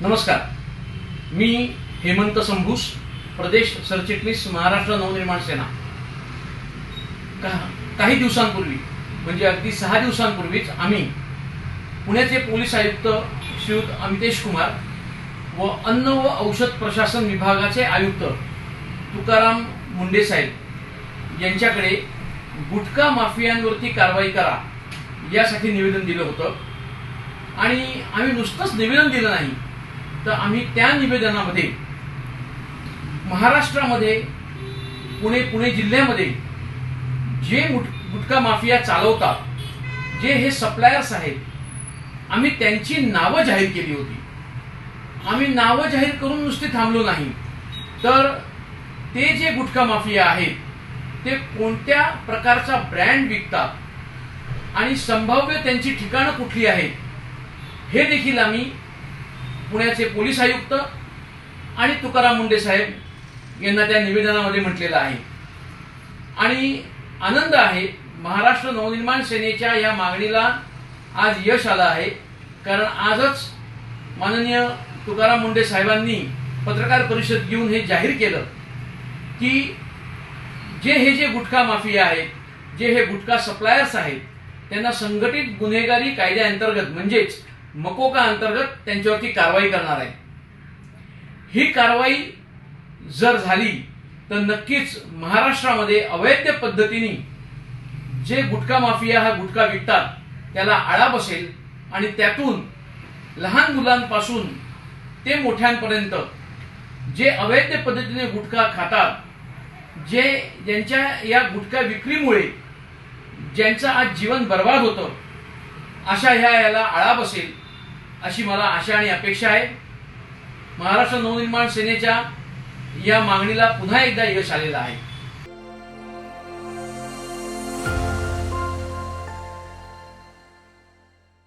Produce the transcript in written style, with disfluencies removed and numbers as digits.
नमस्कार, मी हेमंत संभूस, प्रदेश सरचिटणीस, महाराष्ट्र नवनिर्माण सेना. काही दिवसांपूर्वी म्हणजे अगदी 6 दिवसांपूर्वीच आम्ही पुण्याचे पोलीस आयुक्त श्रीयुत अमितेश कुमार व अन्न व औषध प्रशासन विभागाचे आयुक्त तुकाराम मुंडे साहेब यांच्याकडे गुटखा माफियांवरती कारवाई करा यासाठी निवेदन दिलं होतं. आणि आम्ही नुसतंच निवेदन दिलं नाही, तर आम्ही त्या निवेदनामध्ये महाराष्ट्रामध्ये पुणे जिल्ह्यामध्ये जे गुटखा माफिया चालवतात, जे हे सप्लायर्स आहेत, आम्ही त्यांची नावं जाहीर केली होती. आम्ही नावं जाहीर करून नुसते थांबलो नाही, तर ते जे गुटखा माफिया आहेत ते कोणत्या प्रकारचा ब्रँड विकतात आणि संभाव्य त्यांची ठिकाणं कुठली आहेत हे देखील आम्ही पुण्याचे पोलीस आयुक्त आणि तुकाराम मुंडे साहेब यांना त्या निवेदनामध्ये म्हटलेलं आहे. आणि आनंद आहे, महाराष्ट्र नवनिर्माण सेनेच्या या मागणीला आज यश आलं आहे. कारण आजच माननीय तुकाराम मुंडे साहेबांनी पत्रकार परिषद घेऊन हे जाहीर केलं की जे गुटखा माफिया आहेत, जे हे गुटखा सप्लायर्स आहेत, त्यांना संघटित गुन्हेगारी कायद्याअंतर्गत म्हणजेच मकोका अंतर्गत त्यांच्यावरती कारवाई करणार आहे. ही कारवाई जर झाली तर नक्कीच महाराष्ट्रामध्ये अवैध पद्धतीने जे गुटखा माफिया हा गुटखा विकतात त्याला आळा बसेल आणि त्यातून लहान मुलांपासून ते मोठ्यांपर्यंत जे अवैध पद्धतीने गुटखा खातात, ज्यांच्या या गुटखा विक्रीमुळे ज्यांचं आज जीवन बर्बाद होतं, अशा याला आळा बसेल अशी मला आशा आणि अपेक्षा आहे. महाराष्ट्र नवनिर्माण सेनेच्या या मागणीला पुन्हा एकदा यश आलेलं आहे.